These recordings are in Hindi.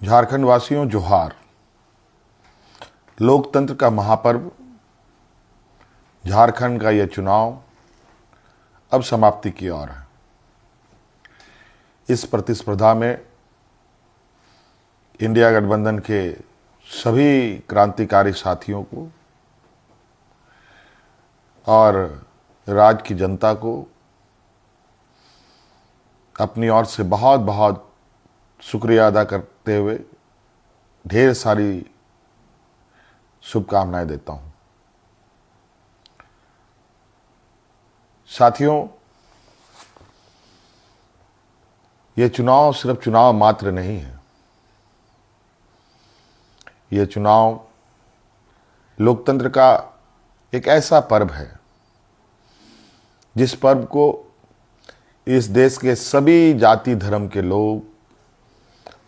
झारखंड वासियों जोहार। लोकतंत्र का महापर्व झारखंड का यह चुनाव अब समाप्ति की ओर है। इस प्रतिस्पर्धा में इंडिया गठबंधन के सभी क्रांतिकारी साथियों को और राज्य की जनता को अपनी ओर से बहुत बहुत शुक्रिया अदा करते हुए ढेर सारी शुभकामनाएं देता हूं। साथियों, ये चुनाव सिर्फ चुनाव मात्र नहीं है। ये चुनाव लोकतंत्र का एक ऐसा पर्व है जिस पर्व को इस देश के सभी जाति धर्म के लोग,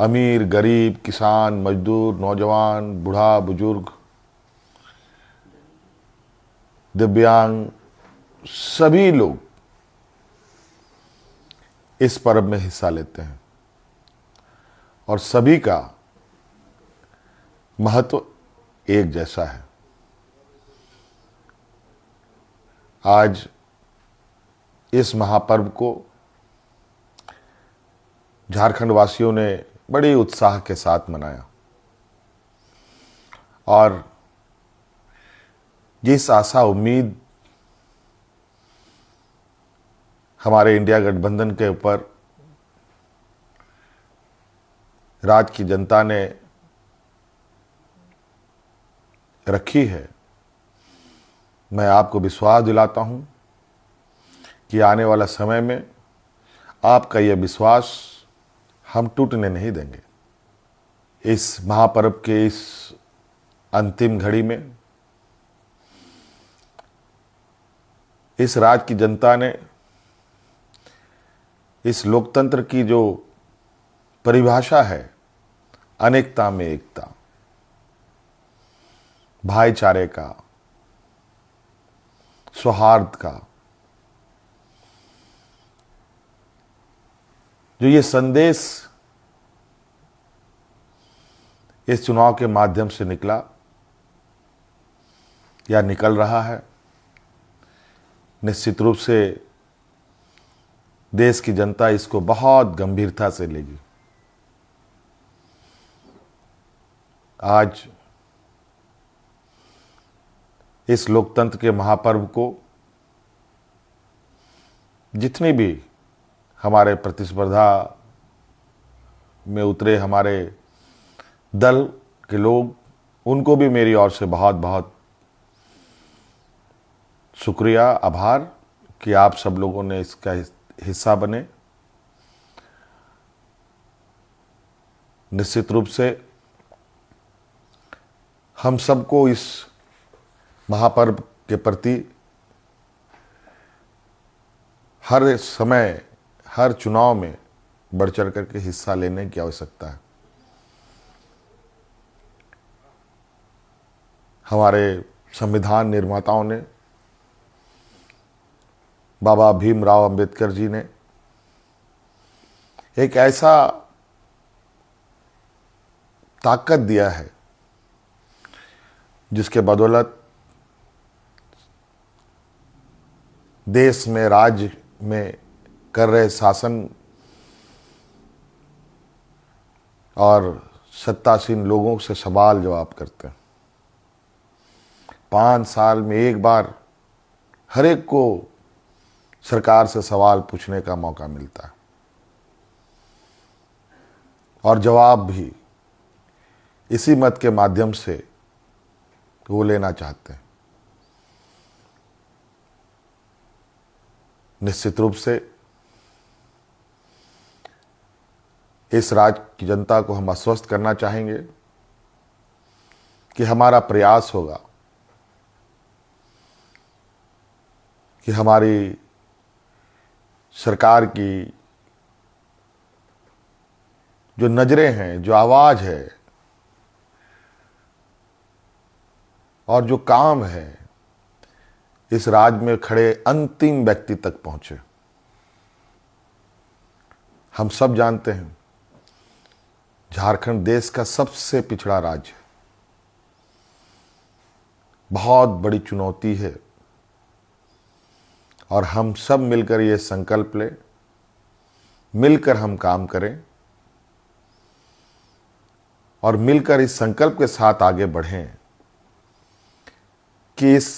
अमीर गरीब, किसान मजदूर, नौजवान, बूढ़ा बुजुर्ग, दिव्यांग, सभी लोग इस पर्व में हिस्सा लेते हैं और सभी का महत्व एक जैसा है। आज इस महापर्व को झारखंड वासियों ने बड़े उत्साह के साथ मनाया और जिस आशा उम्मीद हमारे इंडिया गठबंधन के ऊपर राज्य की जनता ने रखी है, मैं आपको विश्वास दिलाता हूं कि आने वाला समय में आपका यह विश्वास हम टूटने नहीं देंगे। इस महापर्व के इस अंतिम घड़ी में इस राज्य की जनता ने इस लोकतंत्र की जो परिभाषा है, अनेकता में एकता, भाईचारे का, सौहार्द का, जो ये संदेश इस चुनाव के माध्यम से निकला या निकल रहा है, निश्चित रूप से देश की जनता इसको बहुत गंभीरता से लेगी। आज इस लोकतंत्र के महापर्व को जितनी भी हमारे प्रतिस्पर्धा में उतरे हमारे दल के लोग, उनको भी मेरी ओर से बहुत बहुत शुक्रिया, आभार कि आप सब लोगों ने इसका हिस्सा बने। निश्चित रूप से हम सबको इस महापर्व के प्रति हर समय, हर चुनाव में बढ़ चढ़ करके हिस्सा लेने की आवश्यकता है। हमारे संविधान निर्माताओं ने, बाबा भीमराव अंबेडकर जी ने एक ऐसा ताकत दिया है जिसके बदौलत देश में, राज्य में कर रहे शासन और सत्तासीन लोगों से सवाल जवाब करते हैं। 5 साल में एक बार हर एक को सरकार से सवाल पूछने का मौका मिलता है और जवाब भी इसी मत के माध्यम से वो लेना चाहते हैं। निश्चित रूप से इस राज्य की जनता को हम आश्वस्त करना चाहेंगे कि हमारा प्रयास होगा कि हमारी सरकार की जो नजरें हैं, जो आवाज है और जो काम है, इस राज्य में खड़े अंतिम व्यक्ति तक पहुंचे। हम सब जानते हैं झारखंड देश का सबसे पिछड़ा राज्य है। बहुत बड़ी चुनौती है और हम सब मिलकर ये संकल्प लें, मिलकर हम काम करें और मिलकर इस संकल्प के साथ आगे बढ़ें कि इस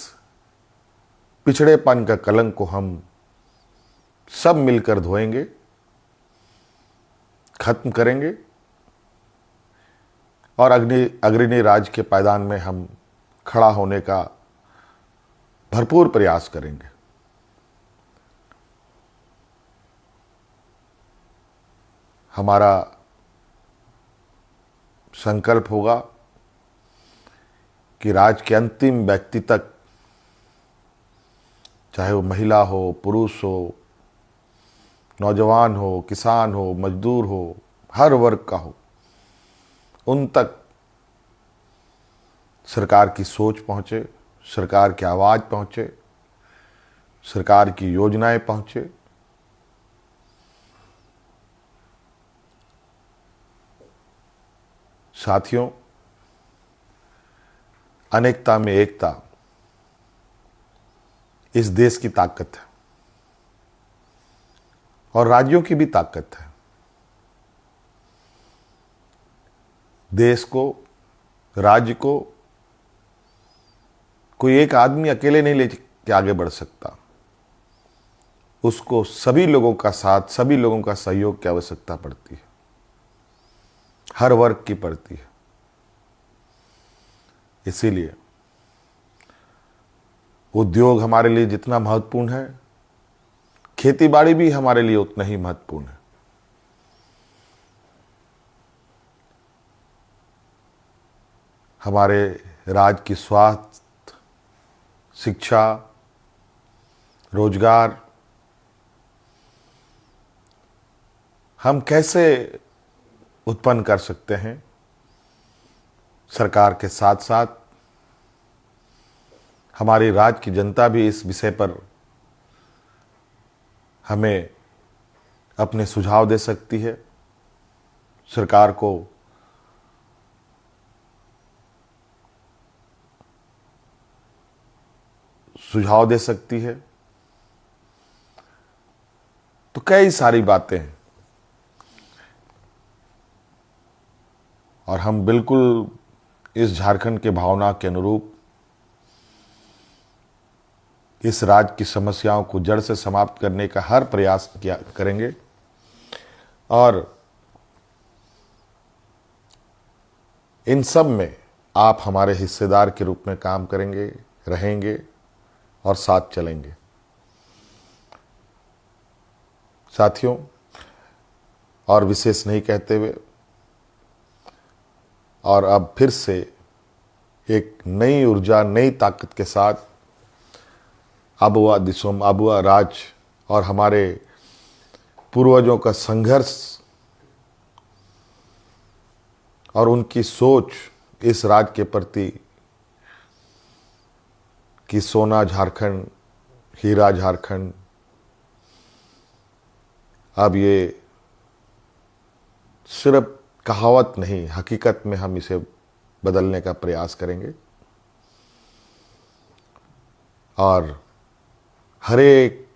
पिछड़ेपन का कलंक को हम सब मिलकर धोएंगे, खत्म करेंगे और अग्रणी राज्य के पायदान में हम खड़ा होने का भरपूर प्रयास करेंगे। हमारा संकल्प होगा कि राज्य के अंतिम व्यक्ति तक, चाहे वो महिला हो, पुरुष हो, नौजवान हो, किसान हो, मजदूर हो, हर वर्ग का हो, उन तक सरकार की सोच पहुंचे, सरकार की आवाज़ पहुंचे, सरकार की योजनाएं पहुंचे। साथियों, अनेकता में एकता इस देश की ताकत है और राज्यों की भी ताकत है। देश को, राज्य को कोई एक आदमी अकेले नहीं लेके आगे बढ़ सकता। उसको सभी लोगों का साथ, सभी लोगों का सहयोग की आवश्यकता पड़ती है, हर वर्ग की पड़ती है। इसीलिए उद्योग हमारे लिए जितना महत्वपूर्ण है, खेतीबाड़ी भी हमारे लिए उतना ही महत्वपूर्ण है। हमारे राज्य की स्वास्थ्य, शिक्षा, रोजगार हम कैसे उत्पन्न कर सकते हैं, सरकार के साथ साथ हमारी राज्य की जनता भी इस विषय पर हमें अपने सुझाव दे सकती है, सरकार को सुझाव दे सकती है। तो कई सारी बातें हैं और हम बिल्कुल इस झारखंड के भावना के अनुरूप इस राज्य की समस्याओं को जड़ से समाप्त करने का हर प्रयास करेंगे और इन सब में आप हमारे हिस्सेदार के रूप में काम करेंगे, रहेंगे और साथ चलेंगे। साथियों, और विशेष नहीं कहते हुए और अब फिर से एक नई ऊर्जा, नई ताकत के साथ आबुआ दिसोम, आबुआ राज और हमारे पूर्वजों का संघर्ष और उनकी सोच इस राज्य के प्रति कि सोना झारखंड, हीरा झारखंड, अब ये सिर्फ कहावत नहीं, हकीकत में हम इसे बदलने का प्रयास करेंगे और हर एक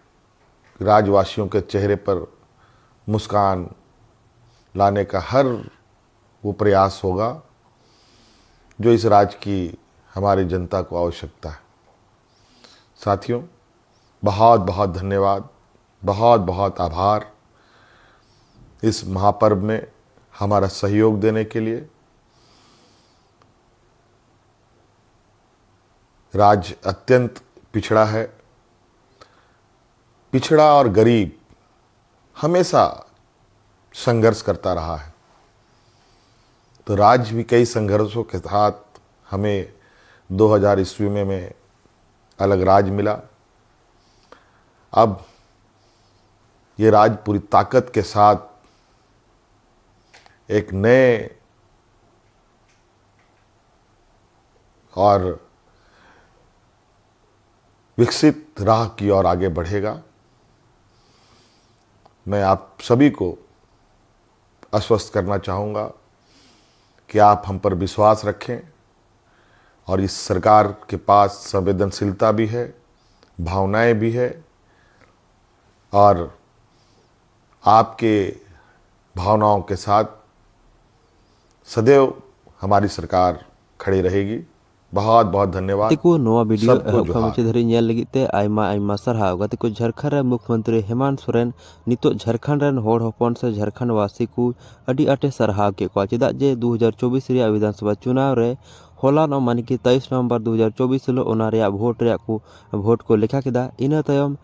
राज्यवासियों के चेहरे पर मुस्कान लाने का हर वो प्रयास होगा जो इस राज्य की हमारी जनता को आवश्यकता है। साथियों, बहुत बहुत धन्यवाद, बहुत बहुत आभार इस महापर्व में हमारा सहयोग देने के लिए। राज्य अत्यंत पिछड़ा है। पिछड़ा और गरीब हमेशा संघर्ष करता रहा है, तो राज्य भी कई संघर्षों के साथ हमें 2000 ईस्वी में अलग राज्य मिला। अब ये राज्य पूरी ताकत के साथ एक नए और विकसित राह की ओर आगे बढ़ेगा। मैं आप सभी को आश्वस्त करना चाहूँगा कि आप हम पर विश्वास रखें और इस सरकार के पास संवेदनशीलता भी है, भावनाएं भी है और आपके भावनाओं के साथ सदैव हमारी सरकार खड़ी रहेगी। बहुत बहुत धन्यवाद। गाते को नोआ वीडियो सबको एहब खा जोहार। मुचे धरी नेल लगित ते आयमा आयमा सारहाव। गाते को झारखंड रे मुख्यमंत्री हेमंत सोरेन नितो झारखंड रेन होड़ हपन से झारखंड वासी को अडी आटे सारहाव के को चेदा जे 2024 रे विधानसभा चुनाव रे होलान माने कि 23 नवंबर 2024 हिलो ओना रे भोट को लेखा केदा। इना तायम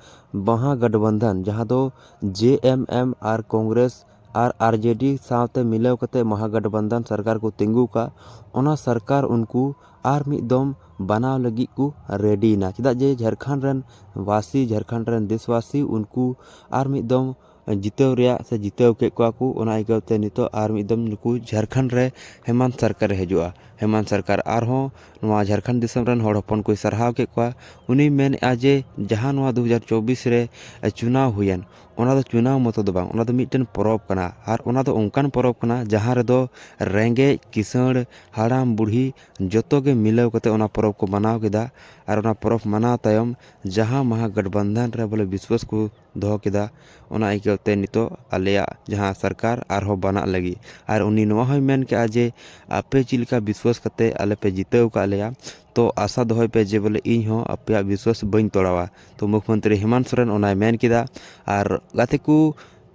महागठबंधन जहां दो जेएमएम आर कांग्रेस आर आरजेडी साथ मिलाव कते महागठबंधन सरकार को तिंगू का ओना सरकार उनको आर मिदम बनाव लगी को रेडी ना चेदा जे झारखंड रेन वासी झारखंड रेन देशवासी उनको आर मिदम जितेव रेया से जितेव के को ओना इकते नितो आर मिदम नुकु झारखंड रे हेमंत सरकार हजुआ। हेमंत सरकार आरहों नवा झारखंड दिसम रेन होड़ हपन को सरहाव के को उनी मेन आजे जहां नवा 2024 रे चुनाव हुयन ओना दो चुनाव मतो दो बांग ओना दो मिटन परब कना आर ओना दो ओंकान परब कना जहां रे दो रेंगे किसण हाड़ाम बुढ़ी जतो के मिलाव कते ओना परब को मनाव केदा। आर ओना परब मनाव तायम जहां महागठबंधन रे बोले विश्वास को दो केदा ओना इकते नितो आलेया जहां सरकार आरहो बना लगी आर उनी नवा होय मेन के आजे आपे चिलका विश्वास कते आले पे जितेव का लेया तो आशा दोहय पे जे बोले इन हो आपे विश्वास बइन तोड़ावा। तो मुख्यमंत्री हेमंत सोरेन ओनाय मेन किदा आर गाते को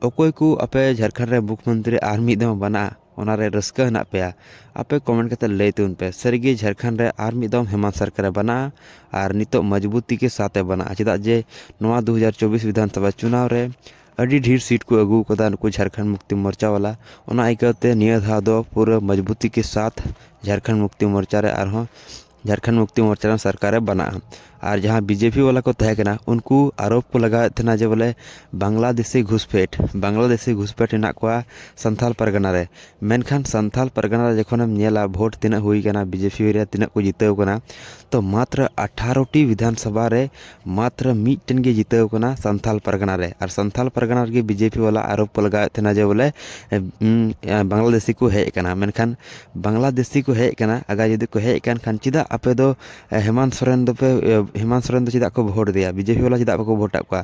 अकोय को आपे झारखंड रे मुख्यमंत्री आर मिद दम बना ओना रे रस्का हना पे आपे कमेंट कते लय तुन पे सरगी झारखंड रे आर मिद दम हेमंत सरकार बना आर नितो मजबूती के साथे बना चेदा जे नवा 2024 विधानसभा चुनाव रे अड़ी ढेर सीट को अगू कदा नुकु झारखंड मुक्ति मोर्चा वाला ओना इकते निया धाव दो पूरा मजबूती के साथ झारखंड मुक्ति मोर्चा रे आरहों झारखंड मुक्ति मोर्चा सरकार बना और जहाँ बीजेपी वाला को तहकना उनको आरोप को लगा थे जे बोले बांग्लादेशी घुसपैठ हेना को संथाल परगना रे मेनखान संथाल परगना रे जखोनेम नेला भोट तीना हुई कना बीजेपी रे तीना को जितेव कना तो मात्र 18टी विधानसभा रे मात्र मिटन के जितेव कना संथाल परगना रे और संथाल परगना रे बीजेपी वाला आरोप को लगा थे जे बोले बांग्लादेशी को हेज कना मेनखान बांग्लादेशी को हेज कना अगर यदि को हेज कान खान चिदा आपे दो हेमंत सोरेन दो पे हेमंत सोरेन तो चेदा को भोट दिया बीजेपी वाला चेदा को भोटा को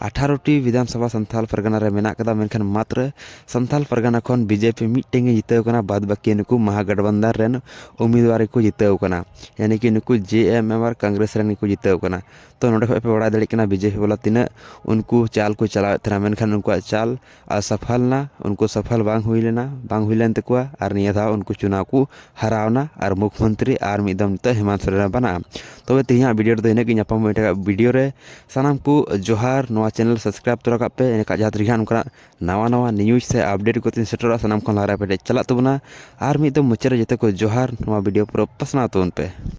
18टी विधानसभा संथाल परगना रे मेना कदा मेनखान मात्र संथाल परगना खन बीजेपी मिटेंगे जितेव कना बाद बाकी नुकु महागठबंधन रेन उम्मीदवार को जितेव कना यानी कि नुकु जेएमएम और कांग्रेस रेन को जितेव कना। तो नोडे पे बड़ा दड़ी कना बीजेपी वाला तीना उनको चाल को चलावे थे मेनखान उनको चाल असफल ना उनको सफल बांग हुई लेन तकुआ और निया था उनको चुनाव को हरावना और मुख्यमंत्री और मिदम तो हेमंत सोरेन बना। तबे तेहिया वीडियो तो इनके नापाम वीडियो रे सानाम को जोहार नवा चैनल सब्सक्राइब तोरा का पे इनका जहाँ तरीका उनका नवा नवा न्यूज से अपडेट को तीन सेटरा सानाम खन लहरा पे चला तबना और मिद मुचारे जते को जोहार नवा वीडियो पूरा पसना तो उन पे।